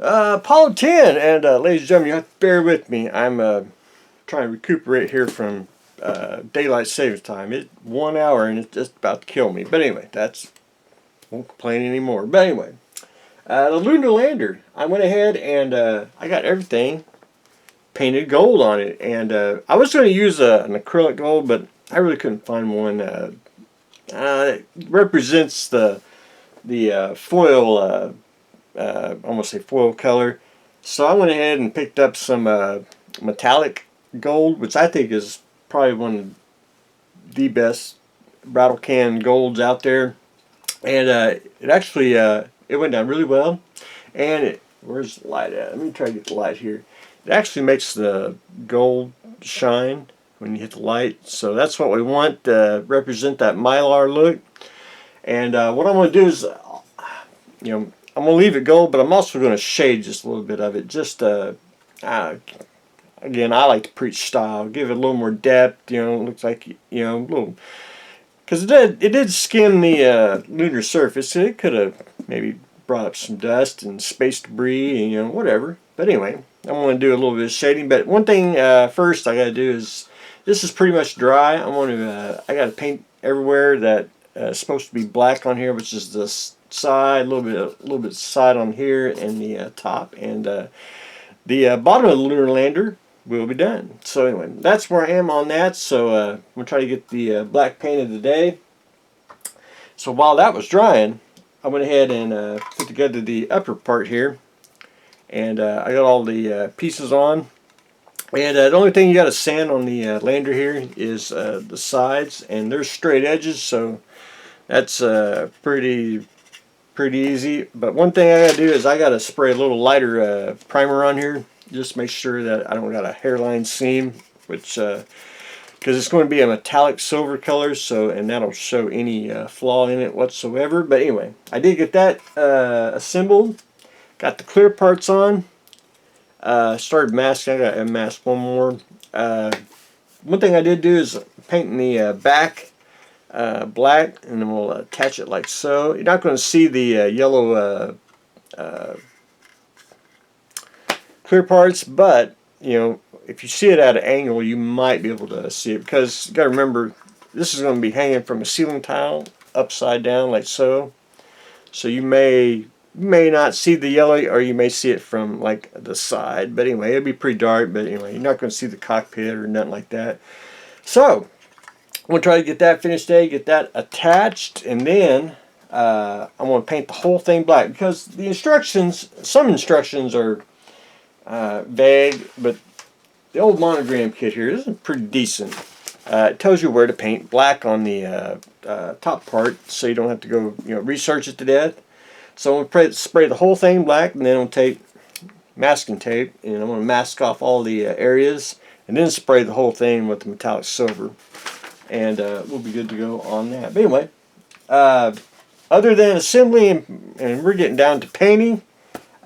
Apollo 10, and ladies and gentlemen, you have to bear with me. I'm trying to recuperate here from daylight savings time. It's 1 hour and it's just about to kill me. But anyway, won't complain anymore. But anyway, the lunar lander. I went ahead and I got everything painted gold on it, and I was going to use an acrylic gold, but I really couldn't find one that represents the foil. I want to say foil color. So I went ahead and picked up some metallic gold, which I think is probably one of the best bottle can golds out there. And it actually it went down really well. And where's the light at? Let me try to get the light here. It actually makes the gold shine when you hit the light. So that's what we want to represent that mylar look. And what I'm going to do is, I'm going to leave it gold, but I'm also going to shade just a little bit of it. Just, again, I like to preach style. Give it a little more depth, it looks like, a little... Because it did skim the lunar surface. It could have maybe brought up some dust and space debris and, whatever. But anyway, I'm going to do a little bit of shading. But one thing first I got to do is, this is pretty much dry. I got to paint everywhere that is supposed to be black on here, which is this side, a little bit side on here, and the top, and the bottom of the lunar lander will be done. So anyway, that's where I am on that. So I'm gonna try to get the black painted today. So while that was drying, I went ahead and put together the upper part here, and I got all the pieces on. And the only thing you got to sand on the lander here is the sides, and there's straight edges, so that's pretty easy. But one thing I gotta do is I gotta spray a little lighter primer on here, just make sure that I don't got a hairline seam, which because it's going to be a metallic silver color, and that'll show any flaw in it whatsoever. But anyway, I did get that assembled, got the clear parts on, started masking. I gotta mask one more. One thing I did do is painting the back black, and then we'll attach it like so. You're not going to see the yellow clear parts, but if you see it at an angle, you might be able to see it, because you got to remember this is going to be hanging from a ceiling tile upside down like so. So you may not see the yellow, or you may see it from like the side. But anyway, it'll be pretty dark. But anyway, you're not going to see the cockpit or nothing like that. So I'm going to try to get that finished today, get that attached, and then I'm going to paint the whole thing black, because the instructions, some instructions are vague, but the old monogram kit here is pretty decent. It tells you where to paint black on the top part, so you don't have to go research it to death. So I'm going to spray the whole thing black, and then I'm going to take masking tape, and I'm going to mask off all the areas, and then spray the whole thing with the metallic silver. And we'll be good to go on that. But anyway, other than assembly and we're getting down to painting,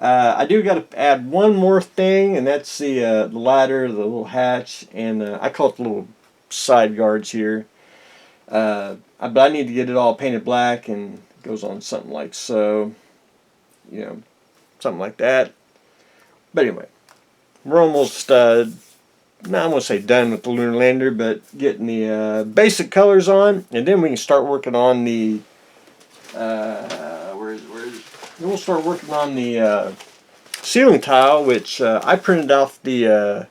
I do got to add one more thing, and that's the ladder, the little hatch, and I call it the little side guards here. But I need to get it all painted black, and it goes on something like so, something like that. But anyway, we're almost now I'm going to say done with the lunar lander, but getting the basic colors on, and then we can start working on the we'll start working on the ceiling tile, which I printed off the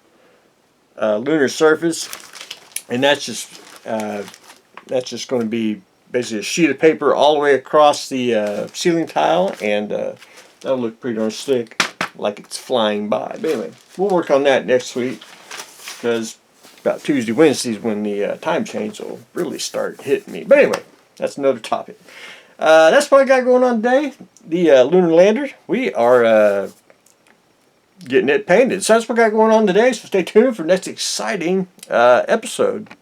lunar surface, and that's just going to be basically a sheet of paper all the way across the ceiling tile, and that'll look pretty darn slick, like it's flying by. But anyway, we'll work on that next week, because about Tuesday, Wednesdays when the time change will really start hitting me. But anyway, that's another topic. That's what I got going on today. The lunar lander, we are getting it painted. So that's what I got going on today. So stay tuned for the next exciting episode.